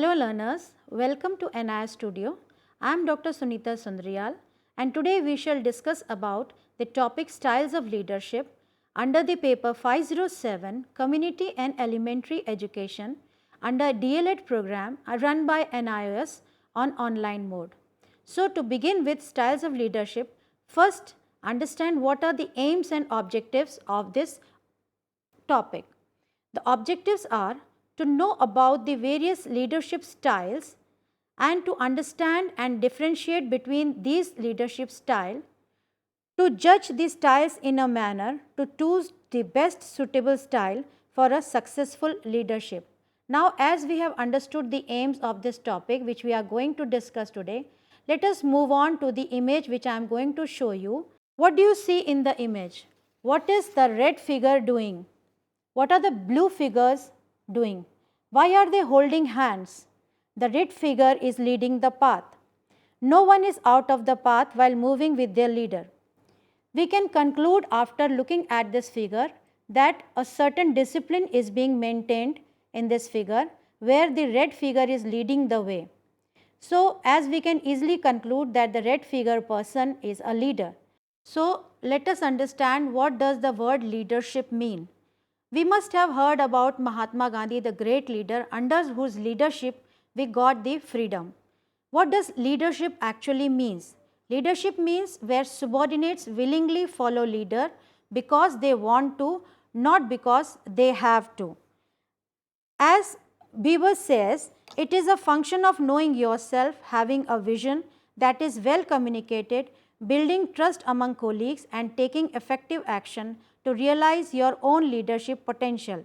Hello learners, welcome to NIS Studio. I am Dr. Sunita Sundariyal and today we shall discuss about the topic Styles of Leadership under the paper 507 Community and Elementary Education under DLED program run by NIOS on online mode. So to begin with Styles of Leadership, first understand what are the aims and objectives of this topic. The objectives are to know about the various leadership styles and to understand and differentiate between these leadership styles, to judge the styles in a manner to choose the best suitable style for a successful leadership. Now, as we have understood the aims of this topic which we are going to discuss today, let us move on to the image which I am going to show you. What do you see in the image? What is the red figure doing? What are the blue figures doing? Why are they holding hands? The red figure is leading the path. No one is out of the path while moving with their leader. We can conclude after looking at this figure that a certain discipline is being maintained in this figure where the red figure is leading the way. So, as we can easily conclude that the red figure person is a leader. So, let us understand what does the word leadership mean. We must have heard about Mahatma Gandhi, the great leader under whose leadership we got the freedom. What does leadership actually means? Leadership means where subordinates willingly follow leader because they want to, not because they have to. As Beaver says, it is a function of knowing yourself, having a vision that is well communicated, building trust among colleagues and taking effective action to realize your own leadership potential.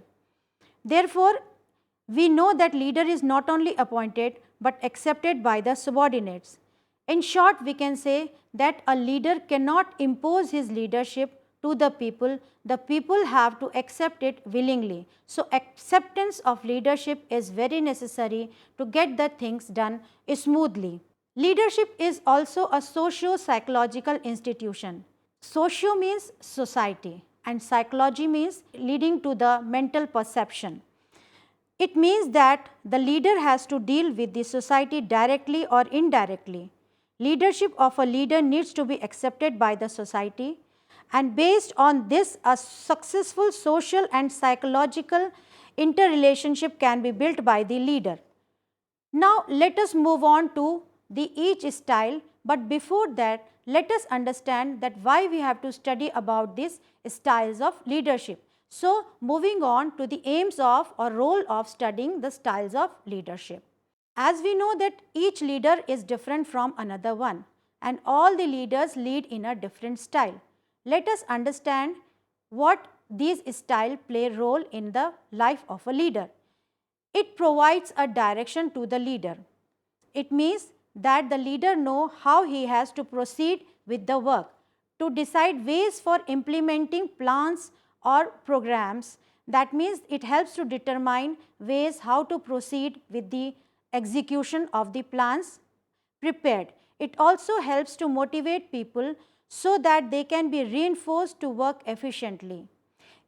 Therefore, we know that leader is not only appointed but accepted by the subordinates. In short, we can say that a leader cannot impose his leadership to the people have to accept it willingly. So, acceptance of leadership is very necessary to get the things done smoothly. Leadership is also a socio-psychological institution. Socio means society and psychology means leading to the mental perception. It means that the leader has to deal with the society directly or indirectly. Leadership of a leader needs to be accepted by the society, and based on this a successful social and psychological interrelationship can be built by the leader. Now let us move on to the each style, but before that let us understand that why we have to study about these styles of leadership. So moving on to the aims of or role of studying the styles of leadership. As we know that each leader is different from another one and all the leaders lead in a different style. Let us understand what these styles play role in the life of a leader. It provides a direction to the leader. It means that the leader knows how he has to proceed with the work, to decide ways for implementing plans or programs. That means it helps to determine ways how to proceed with the execution of the plans prepared. It also helps to motivate people so that they can be reinforced to work efficiently.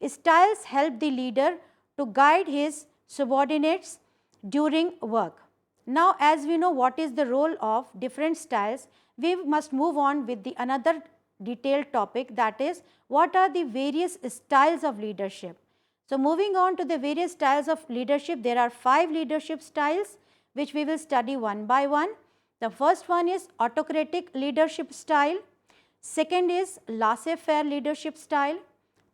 Styles help the leader to guide his subordinates during work. Now, as we know what is the role of different styles, we must move on with the another detailed topic, that is what are the various styles of leadership. So, moving on to the various styles of leadership, there are 5 leadership styles which we will study one by one. The first one is autocratic leadership style, second is laissez-faire leadership style,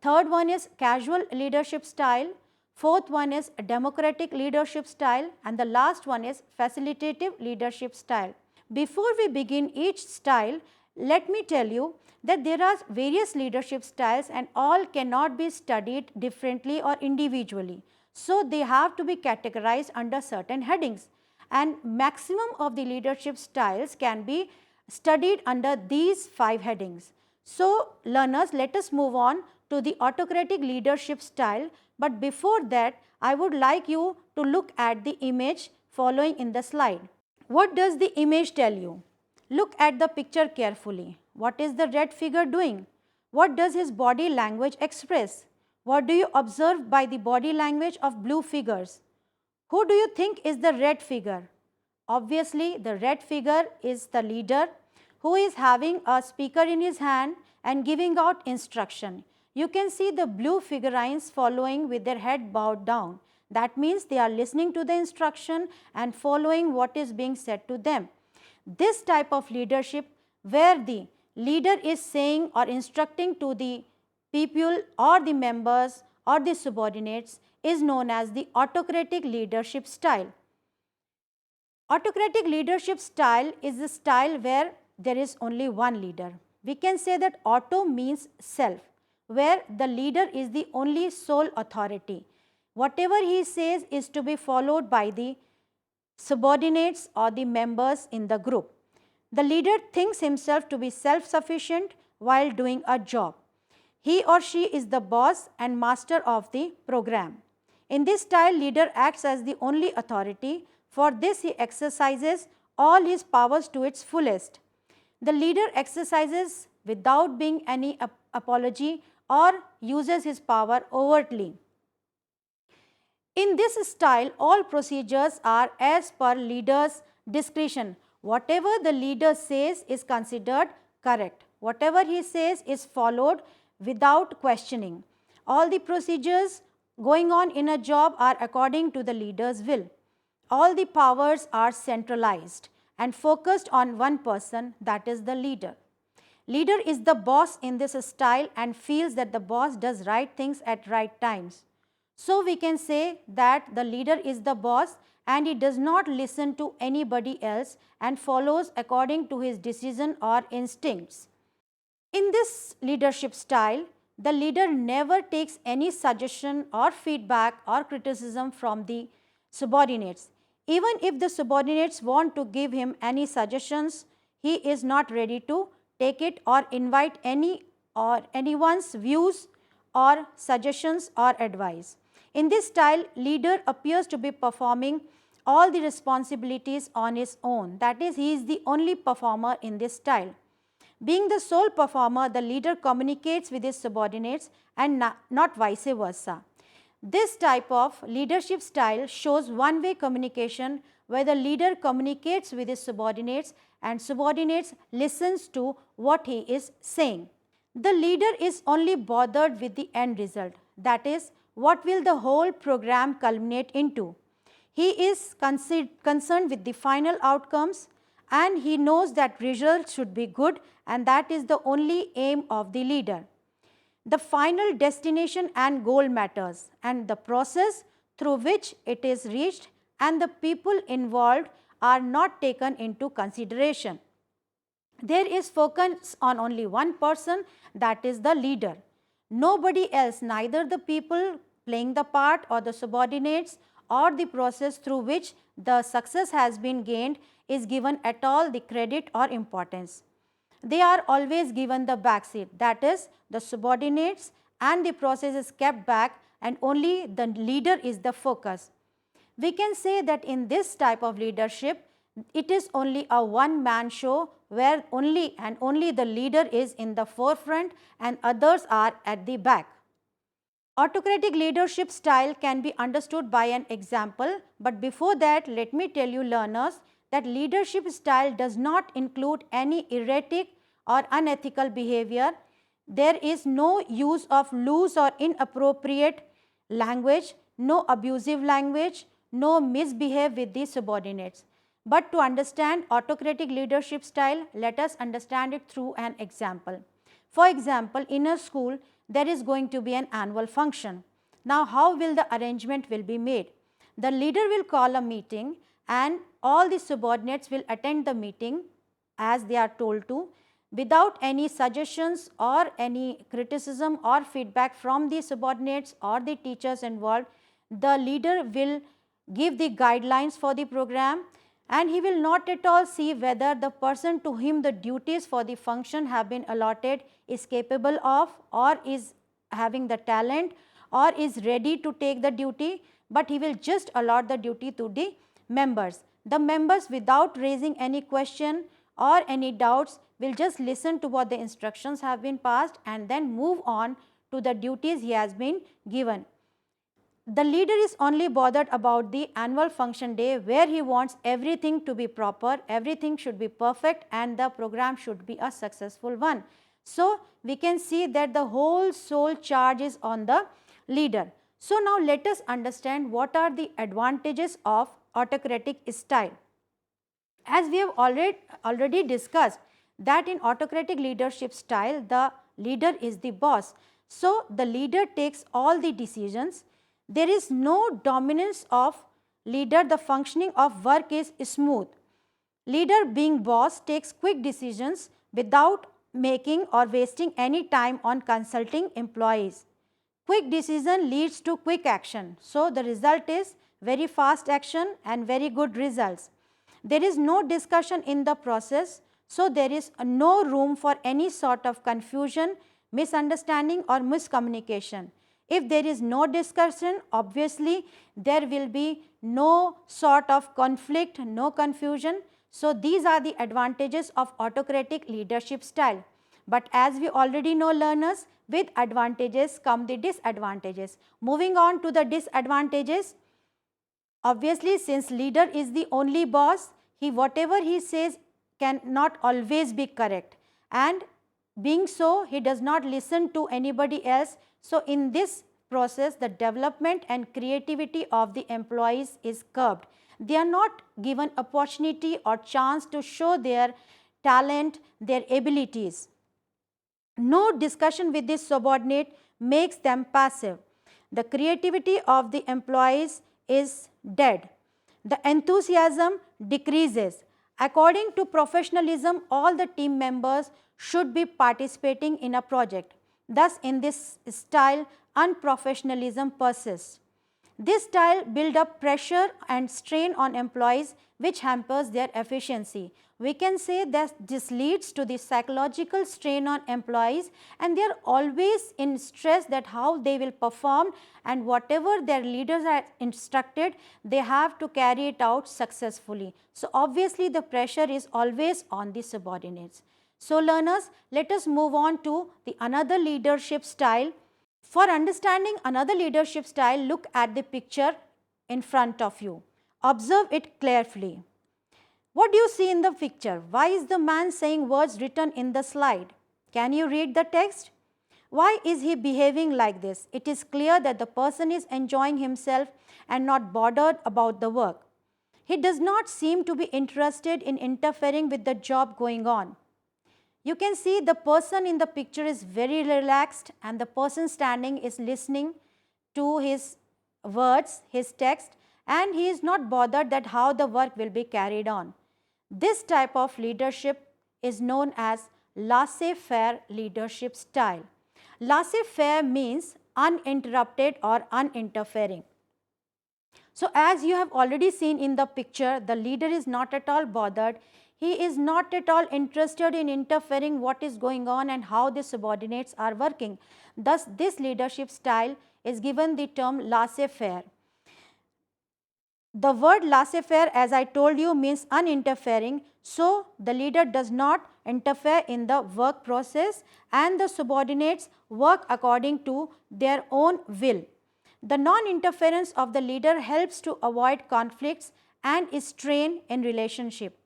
third one is casual leadership style, fourth one is democratic leadership style, and the last one is facilitative leadership style. Before we begin each style, let me tell you that there are various leadership styles and all cannot be studied differently or individually. So, they have to be categorized under certain headings, and maximum of the leadership styles can be studied under these 5 headings. So, learners, let us move on to the autocratic leadership style, but before that I would like you to look at the image following in the slide. What does the image tell you? Look at the picture carefully. What is the red figure doing? What does his body language express? What do you observe by the body language of blue figures? Who do you think is the red figure? Obviously, the red figure is the leader who is having a speaker in his hand and giving out instruction. You can see the blue figurines following with their head bowed down. That means they are listening to the instruction and following what is being said to them. This type of leadership where the leader is saying or instructing to the people or the members or the subordinates is known as the autocratic leadership style. Autocratic leadership style is the style where there is only one leader. We can say that auto means self, where the leader is the only sole authority. Whatever he says is to be followed by the subordinates or the members in the group. The leader thinks himself to be self-sufficient while doing a job. He or she is the boss and master of the program. In this style, leader acts as the only authority. For this, he exercises all his powers to its fullest. The leader exercises without being any apology or uses his power overtly. In this style, all procedures are as per leader's discretion. Whatever the leader says is considered correct. Whatever he says is followed without questioning. All the procedures going on in a job are according to the leader's will. All the powers are centralized and focused on one person, that is the leader. Leader is the boss in this style and feels that the boss does right things at right times. So we can say that the leader is the boss and he does not listen to anybody else and follows according to his decision or instincts. In this leadership style, the leader never takes any suggestion or feedback or criticism from the subordinates. Even if the subordinates want to give him any suggestions, he is not ready to take it or invite anyone's views or suggestions or advice. In this style, leader appears to be performing all the responsibilities on his own. That is, he is the only performer in this style. Being the sole performer, the leader communicates with his subordinates and not vice versa. This type of leadership style shows one-way communication where the leader communicates with his subordinates and subordinates listens to what he is saying. The leader is only bothered with the end result, that is, what will the whole program culminate into. He is concerned with the final outcomes and he knows that results should be good and that is the only aim of the leader. The final destination and goal matters and the process through which it is reached and the people involved are not taken into consideration. There is focus on only one person, that is the leader. Nobody else, neither the people playing the part or the subordinates or the process through which the success has been gained is given at all the credit or importance. They are always given the backseat, that is, the subordinates and the process is kept back and only the leader is the focus. We can say that in this type of leadership, it is only a one-man show where only the leader is in the forefront and others are at the back. Autocratic leadership style can be understood by an example, but before that, let me tell you learners that leadership style does not include any erratic or unethical behavior. There is no use of loose or inappropriate language, no abusive language, no misbehave with the subordinates. But to understand autocratic leadership style, let us understand it through an example. For example, in a school, there is going to be an annual function. Now, how will the arrangement will be made? The leader will call a meeting and all the subordinates will attend the meeting as they are told to without any suggestions or any criticism or feedback from the subordinates or the teachers involved. The leader will give the guidelines for the program and he will not at all see whether the person to whom the duties for the function have been allotted is capable of or is having the talent or is ready to take the duty, but he will just allot the duty to the members. The members, without raising any question or any doubts, will just listen to what the instructions have been passed and then move on to the duties he has been given. the leader is only bothered about the annual function day where he wants everything to be proper, everything should be perfect and the program should be a successful one. So, we can see that the whole sole charge is on the leader. So, now let us understand what are the advantages of autocratic style. As we have already discussed that in autocratic leadership style, the leader is the boss. So, the leader takes all the decisions. There is no dominance of leader, the functioning of work is smooth. Leader being boss takes quick decisions without making or wasting any time on consulting employees. Quick decision leads to quick action. So, the result is very fast action and very good results. There is no discussion in the process, so there is no room for any sort of confusion, misunderstanding or miscommunication. If there is no discussion, obviously there will be no sort of conflict, no confusion. So, these are the advantages of autocratic leadership style. But as we already know, learners, with advantages come the disadvantages. Moving on to the disadvantages, obviously since leader is the only boss, whatever he says cannot always be correct, and being so he does not listen to anybody else. So, in this process the development and creativity of the employees is curbed. They are not given opportunity or chance to show their talent, their abilities. No discussion with this subordinate makes them passive. The creativity of the employees is dead. The enthusiasm decreases. According to professionalism, all the team members should be participating in a project. Thus, in this style, unprofessionalism persists. This style builds up pressure and strain on employees which hampers their efficiency. We can say that this leads to the psychological strain on employees and they are always in stress that how they will perform, and whatever their leaders are instructed, they have to carry it out successfully. So, obviously the pressure is always on the subordinates. So, learners, let us move on to the another leadership style. For understanding another leadership style, look at the picture in front of you. Observe it carefully. What do you see in the picture? Why is the man saying words written in the slide? Can you read the text? Why is he behaving like this? It is clear that the person is enjoying himself and not bothered about the work. He does not seem to be interested in interfering with the job going on. You can see the person in the picture is very relaxed and the person standing is listening to his words, his text, and he is not bothered that how the work will be carried on. This type of leadership is known as laissez-faire leadership style. Laissez-faire means uninterrupted or uninterfering. So, as you have already seen in the picture, the leader is not at all bothered. He is not at all interested in interfering what is going on and how the subordinates are working. Thus, this leadership style is given the term laissez-faire. The word laissez-faire, as I told you, means uninterfering. So, the leader does not interfere in the work process and the subordinates work according to their own will. The non-interference of the leader helps to avoid conflicts and strain in relationship.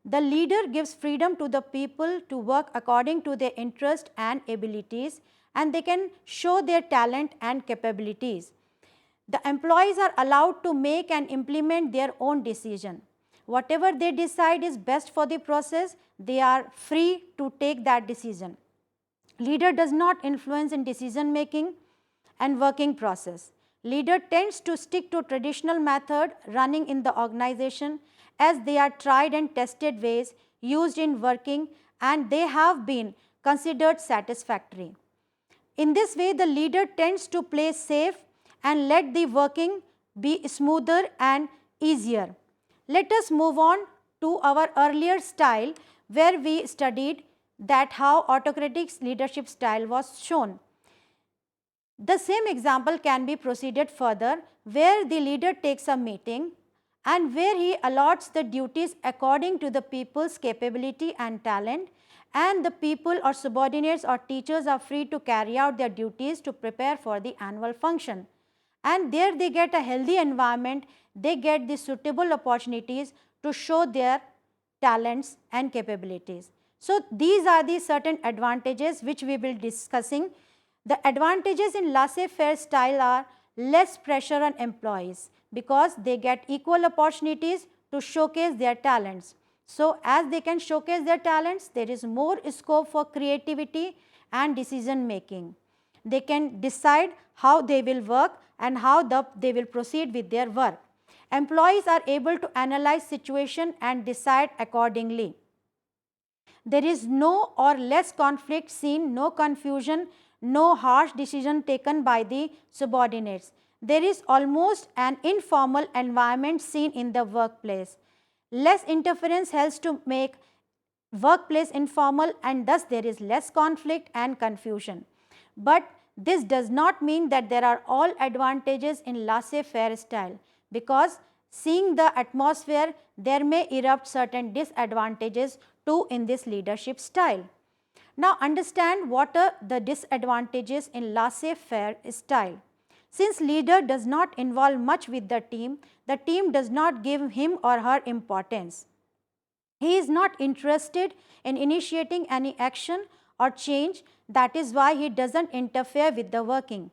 The leader gives freedom to the people to work according to their interest and abilities, and they can show their talent and capabilities. The employees are allowed to make and implement their own decision. Whatever they decide is best for the process, they are free to take that decision. Leader does not influence in decision making and working process. Leader tends to stick to traditional method running in the organization as they are tried and tested ways used in working and they have been considered satisfactory. In this way, the leader tends to play safe and let the working be smoother and easier. Let us move on to our earlier style where we studied that how autocratic leadership style was shown. The same example can be proceeded further where the leader takes a meeting and where he allots the duties according to the people's capability and talent, and the people or subordinates or teachers are free to carry out their duties to prepare for the annual function. and there they get a healthy environment, they get the suitable opportunities to show their talents and capabilities. So these are the certain advantages which we will discussing. The advantages in laissez-faire style are less pressure on employees because they get equal opportunities to showcase their talents. So as they can showcase their talents, there is more scope for creativity and decision making. They can decide how they will work and how they will proceed with their work. Employees are able to analyze situation and decide accordingly. There is no or less conflict seen, no confusion, no harsh decision taken by the subordinates. There is almost an informal environment seen in the workplace. Less interference helps to make workplace informal, and thus there is less conflict and confusion. But this does not mean that there are all advantages in laissez-faire style, because seeing the atmosphere, there may erupt certain disadvantages too in this leadership style. Now understand what are the disadvantages in laissez-faire style. Since leader does not involve much with the team does not give him or her importance. He is not interested in initiating any action or change, that is why he doesn't interfere with the working.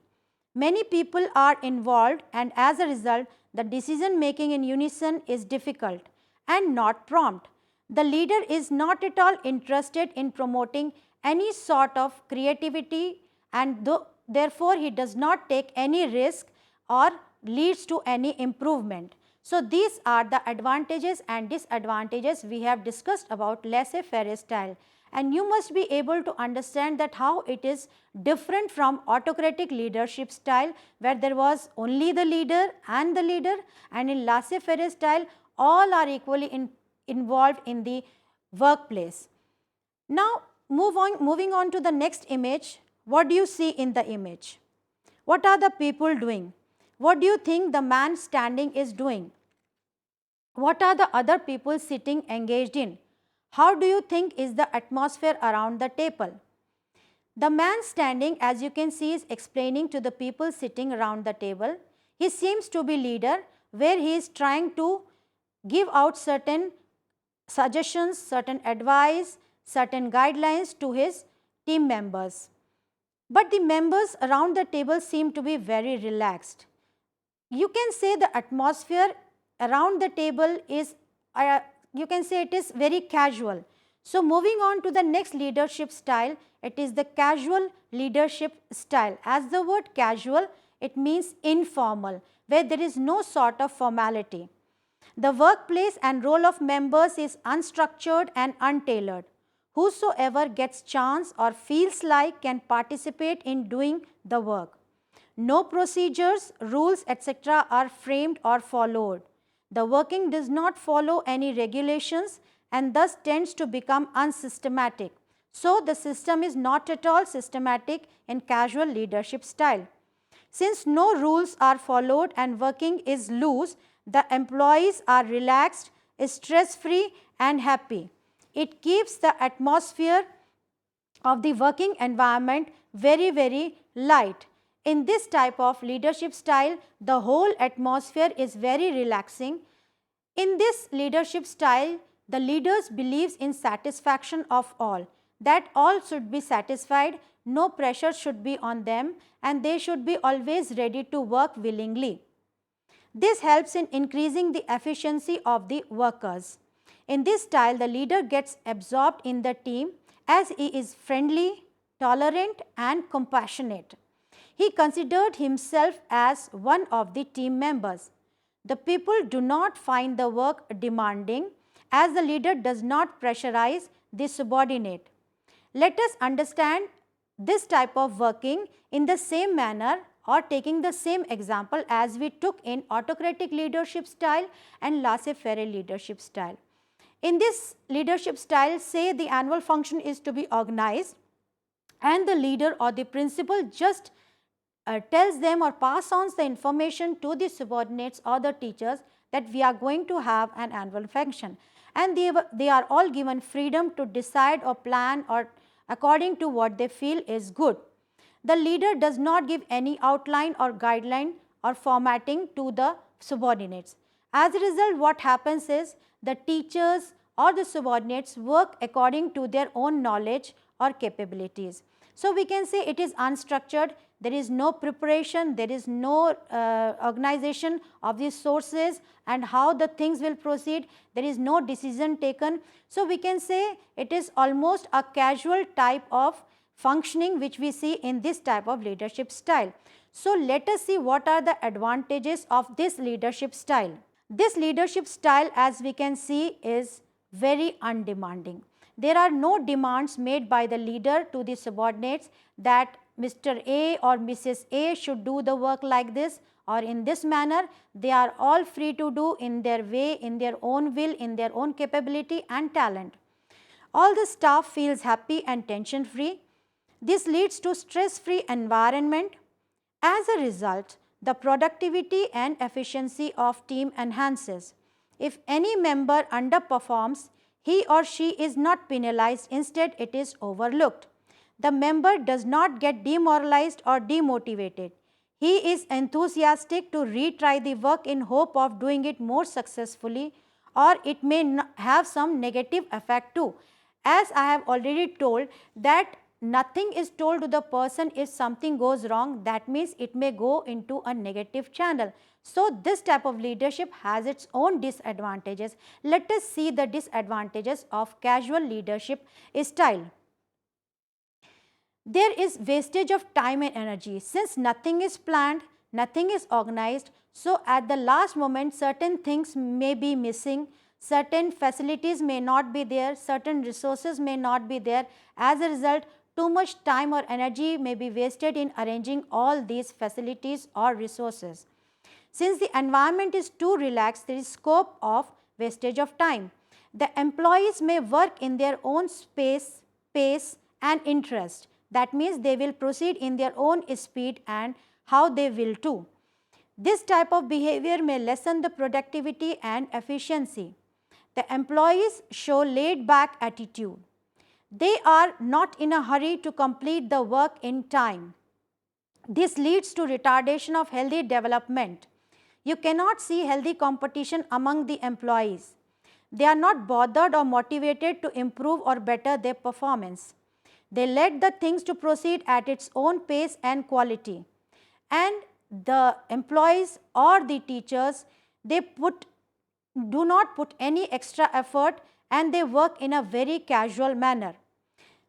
Many people are involved, and as a result, the decision making in unison is difficult and not prompt. The leader is not at all interested in promoting any sort of creativity, and therefore he does not take any risk or leads to any improvement. So these are the advantages and disadvantages we have discussed about laissez-faire style, and you must be able to understand that how it is different from autocratic leadership style, where there was only the leader, and in laissez-faire style all are equally involved in the workplace. Now moving on to the next image. What do you see in the image? What are the people doing? What do you think the man standing is doing? What are the other people sitting engaged in? How do you think is the atmosphere around the table? The man standing, as you can see, is explaining to the people sitting around the table. He seems to be leader, where he is trying to give out certain suggestions, certain advice, certain guidelines to his team members. But the members around the table seem to be very relaxed. You can say the atmosphere around the table is, you can say it is very casual. So moving on to the next leadership style, it is the casual leadership style. As the word casual, it means informal, where there is no sort of formality. The workplace and role of members is unstructured and untailored. Whosoever gets chance or feels like can participate in doing the work. No procedures, rules, etc. are framed or followed. The working does not follow any regulations and thus tends to become unsystematic. So the system is not at all systematic in casual leadership style. Since no rules are followed and working is loose, the employees are relaxed, stress-free and happy. It keeps the atmosphere of the working environment very, very light. In this type of leadership style, the whole atmosphere is very relaxing. In this leadership style, the leaders believes in satisfaction of all, that all should be satisfied, no pressure should be on them, and they should be always ready to work willingly. This helps in increasing the efficiency of the workers. In this style, the leader gets absorbed in the team as he is friendly, tolerant and compassionate. He considered himself as one of the team members. The people do not find the work demanding, as the leader does not pressurize the subordinate. Let us understand this type of working in the same manner, or taking the same example as we took in autocratic leadership style and laissez-faire leadership style. In this leadership style, say the annual function is to be organized, and the leader or the principal just tells them or pass on the information to the subordinates or the teachers that we are going to have an annual function, and they are all given freedom to decide or plan or according to what they feel is good. The leader does not give any outline or guideline or formatting to the subordinates. As a result, what happens is the teachers or the subordinates work according to their own knowledge or capabilities. So, we can say it is unstructured, there is no preparation, there is no organization of the sources and how the things will proceed, there is no decision taken. So, we can say it is almost a casual type of functioning which we see in this type of leadership style. So, let us see what are the advantages of this leadership style. This leadership style, as we can see, is very undemanding. There are no demands made by the leader to the subordinates that Mr. A or Mrs. A should do the work like this or in this manner. They are all free to do in their way, in their own will, in their own capability and talent. All the staff feels happy and tension free. This leads to stress-free environment. As a result, the productivity and efficiency of team enhances. If any member underperforms, he or she is not penalized, instead it is overlooked. The member does not get demoralized or demotivated. He is enthusiastic to retry the work in hope of doing it more successfully, or it may have some negative effect too. As I have already told that nothing is told to the person if something goes wrong, that means it may go into a negative channel. So, this type of leadership has its own disadvantages. Let us see the disadvantages of casual leadership style. There is wastage of time and energy. Since nothing is planned, nothing is organized, so at the last moment certain things may be missing, certain facilities may not be there, certain resources may not be there. As a result, too much time or energy may be wasted in arranging all these facilities or resources. Since the environment is too relaxed, there is scope of wastage of time. The employees may work in their own space, pace and interest. That means they will proceed in their own speed and how they will too. This type of behavior may lessen the productivity and efficiency. The employees show laid back attitude. They are not in a hurry to complete the work in time. This leads to retardation of healthy development. You cannot see healthy competition among the employees. They are not bothered or motivated to improve or better their performance. They let the things to proceed at its own pace and quality. And the employees or the teachers, they do not put any extra effort and they work in a very casual manner.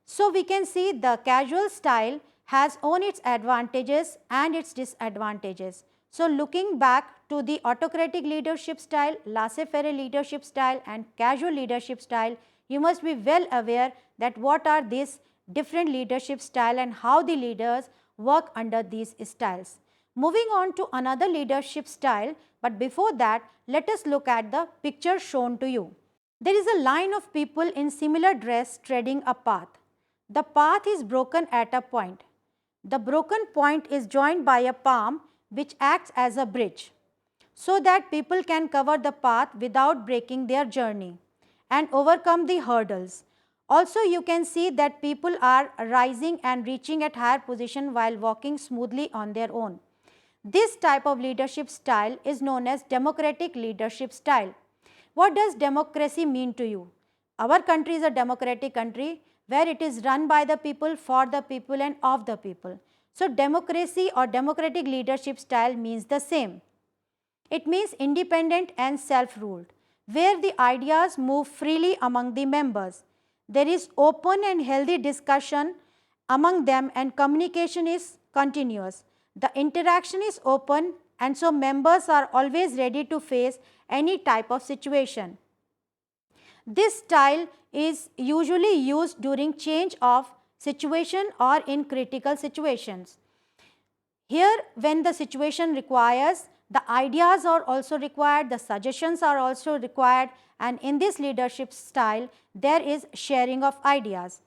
So, we can see the casual style has own its advantages and its disadvantages. So, looking back to the autocratic leadership style, laissez-faire leadership style and casual leadership style, you must be well aware that what are these different leadership style and how the leaders work under these styles. Moving on to another leadership style, but before that, let us look at the picture shown to you. There is a line of people in similar dress treading a path. The path is broken at a point. The broken point is joined by a palm which acts as a bridge, so that people can cover the path without breaking their journey and overcome the hurdles. Also, you can see that people are rising and reaching at higher position while walking smoothly on their own. This type of leadership style is known as democratic leadership style. What does democracy mean to you? Our country is a democratic country where it is run by the people, for the people and of the people. So, democracy or democratic leadership style means the same. It means independent and self-ruled, where the ideas move freely among the members. There is open and healthy discussion among them and communication is continuous. The interaction is open and so members are always ready to face any type of situation. This style is usually used during change of situation or in critical situations. Here, when the situation requires, the ideas are also required, the suggestions are also required, and in this leadership style, there is sharing of ideas.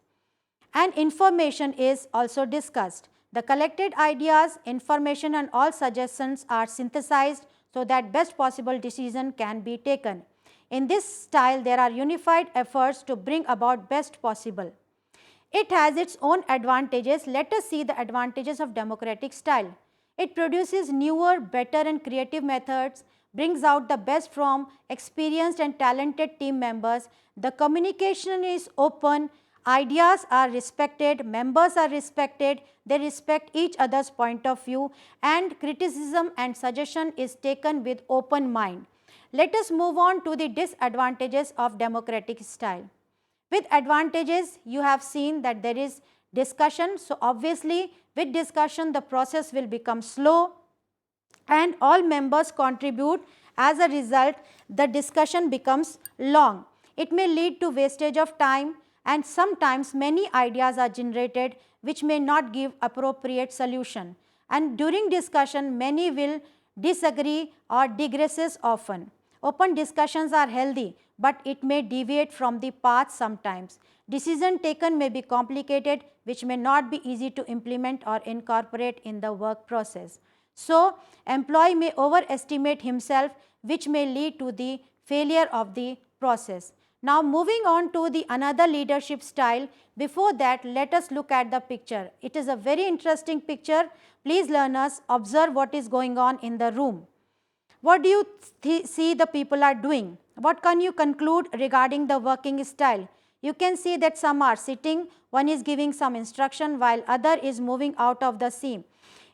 And information is also discussed. The collected ideas, information and all suggestions are synthesized so that best possible decision can be taken. In this style, there are unified efforts to bring about best possible. It has its own advantages. Let us see the advantages of democratic style. It produces newer, better and creative methods, brings out the best from experienced and talented team members. The communication is open, ideas are respected, members are respected, they respect each other's point of view, and criticism and suggestion is taken with open mind. Let us move on to the disadvantages of democratic style. With advantages, you have seen that there is discussion. So, obviously, with discussion, the process will become slow and all members contribute. As a result, the discussion becomes long. It may lead to wastage of time, and sometimes many ideas are generated which may not give appropriate solution. And during discussion, many will disagree or digresses often. Open discussions are healthy, but it may deviate from the path sometimes. Decision taken may be complicated, which may not be easy to implement or incorporate in the work process. So, employee may overestimate himself, which may lead to the failure of the process. Now, moving on to the another leadership style. Before that, let us look at the picture. It is a very interesting picture. Please, learners, observe what is going on in the room. What do you see the people are doing? What can you conclude regarding the working style? You can see that some are sitting, one is giving some instruction while other is moving out of the scene.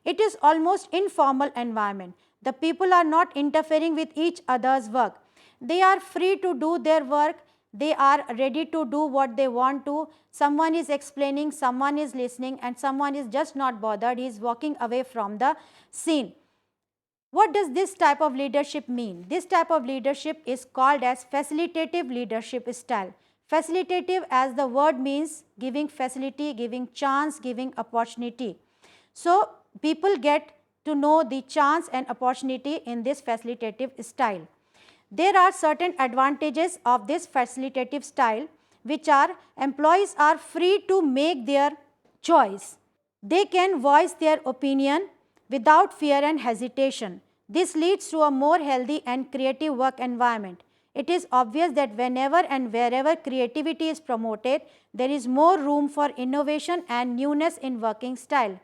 It is almost informal environment. The people are not interfering with each other's work. They are free to do their work. They are ready to do what they want to. Someone is explaining, someone is listening, and someone is just not bothered. He is walking away from the scene. What does this type of leadership mean? This type of leadership is called as facilitative leadership style. Facilitative, as the word means, giving facility, giving chance, giving opportunity. So, people get to know the chance and opportunity in this facilitative style. There are certain advantages of this facilitative style, which are employees are free to make their choice. They can voice their opinion without fear and hesitation. This leads to a more healthy and creative work environment. It is obvious that whenever and wherever creativity is promoted, there is more room for innovation and newness in working style.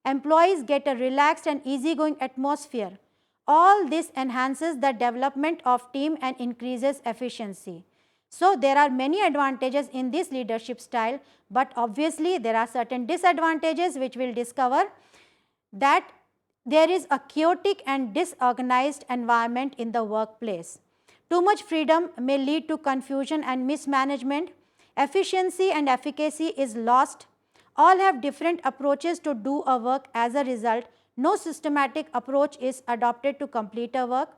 Employees get a relaxed and easygoing atmosphere. All this enhances the development of team and increases efficiency. So, there are many advantages in this leadership style, but obviously there are certain disadvantages which we will discover, that there is a chaotic and disorganized environment in the workplace. Too much freedom may lead to confusion and mismanagement. Efficiency and efficacy is lost. All have different approaches to do a work. As a result, no systematic approach is adopted to complete a work.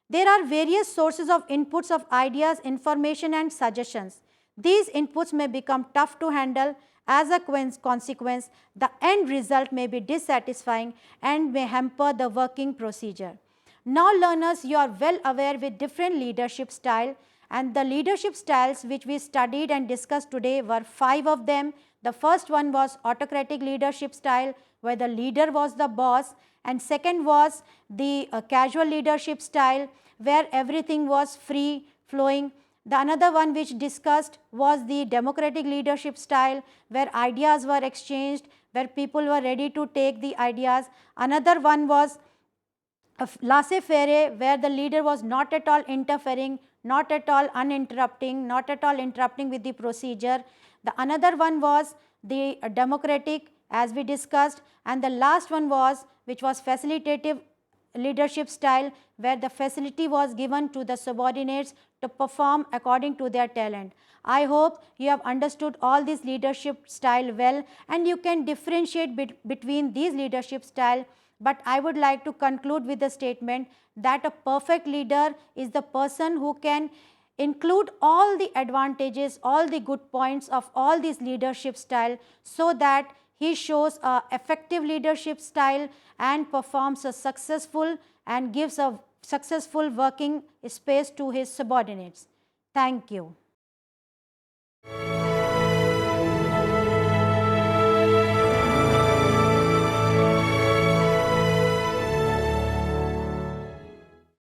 There are various sources of inputs of ideas, information and suggestions. These inputs may become tough to handle. As a consequence, the end result may be dissatisfying and may hamper the working procedure. Now, learners, you are well aware with different leadership style, and the leadership styles which we studied and discussed today were 5 of them. The first one was autocratic leadership style, where the leader was the boss, and second was the casual leadership style, where everything was free flowing. The another one which discussed was the democratic leadership style, where ideas were exchanged, where people were ready to take the ideas. Another one was laissez-faire, where the leader was not at all interfering, not at all uninterrupting, not at all interrupting with the procedure. The another one was the democratic, as we discussed, and the last one was which was facilitative leadership style, where the facility was given to the subordinates to perform according to their talent. I hope you have understood all these leadership style well, and you can differentiate between these leadership style. But I would like to conclude with the statement that a perfect leader is the person who can include all the advantages, all the good points of all these leadership style, so that he shows a effective leadership style and performs a successful and gives a successful working space to his subordinates. Thank you.